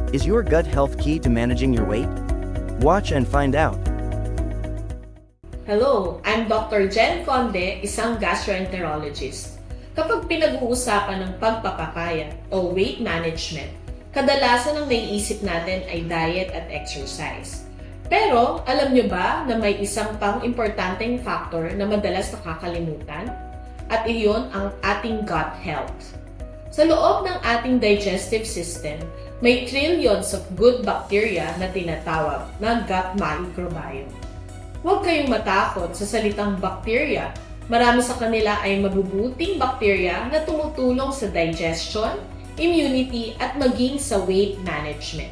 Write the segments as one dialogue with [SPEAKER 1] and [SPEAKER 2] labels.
[SPEAKER 1] Is your gut health key to managing your weight? Watch and find out.
[SPEAKER 2] Hello, I'm Dr. Jen Conde, isang gastroenterologist. Kapag pinag-uusapan ng pagpapapayat o weight management, kadalasan ang naiisip natin ay diet at exercise. Pero alam nyo ba na may isang pang importanteng factor na madalas nakakalimutan? At iyon ang ating gut health. Sa loob ng ating digestive system, may trillions of good bacteria na tinatawag na gut microbiome. Huwag kayong matakot sa salitang bacteria. Marami sa kanila ay mabubuting bacteria na tumutulong sa digestion, immunity at maging sa weight management.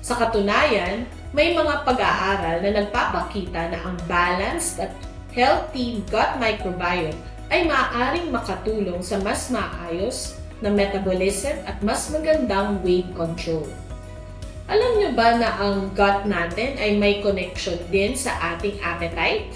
[SPEAKER 2] Sa katunayan, may mga pag-aaral na nagpapakita na ang balanced at healthy gut microbiome ay maaaring makatulong sa mas maayos na metabolism at mas magandang weight control. Alam niyo ba na ang gut natin ay may connection din sa ating appetite?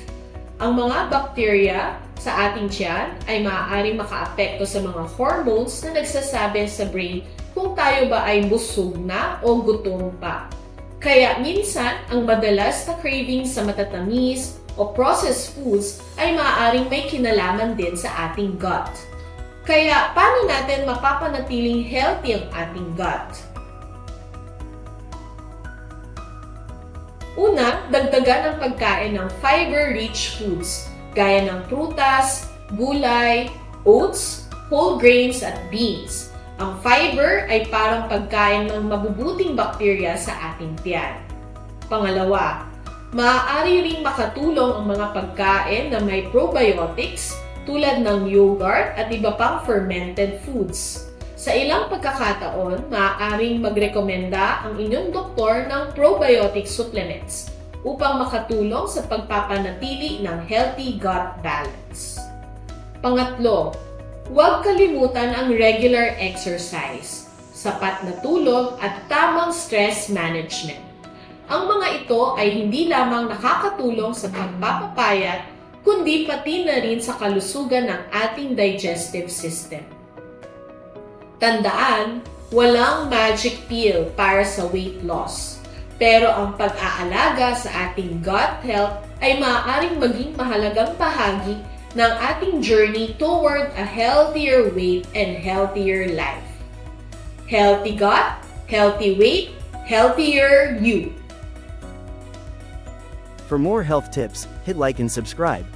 [SPEAKER 2] Ang mga bacteria sa ating tiyan ay maaaring makaapekto sa mga hormones na nagsasabi sa brain kung tayo ba ay busog na o gutom pa. Kaya minsan, ang madalas na craving sa matatamis o processed foods ay maaaring may kinalaman din sa ating gut. Kaya paano natin mapapanatiling healthy ang ating gut? Una, dagdagan ang pagkain ng fiber-rich foods gaya ng prutas, gulay, oats, whole grains at beans. Ang fiber ay parang pagkain ng mabubuting bakterya sa ating tiyan. Pangalawa, maaari ring makatulong ang mga pagkain na may probiotics tulad ng yogurt at iba pang fermented foods. Sa ilang pagkakataon, maaaring magrekomenda ang inyong doktor ng probiotic supplements upang makatulong sa pagpapanatili ng healthy gut balance. Pangatlo, huwag kalimutan ang regular exercise, sapat na tulog at tamang stress management. Ang mga ito ay hindi lamang nakakatulong sa pagpapapayat, kundi pati na rin sa kalusugan ng ating digestive system. Tandaan, walang magic pill para sa weight loss. Pero ang pag-aalaga sa ating gut health ay maaaring maging mahalagang bahagi ng ating journey toward a healthier weight and healthier life. Healthy gut, healthy weight, healthier you.
[SPEAKER 1] For more health tips, hit like and subscribe.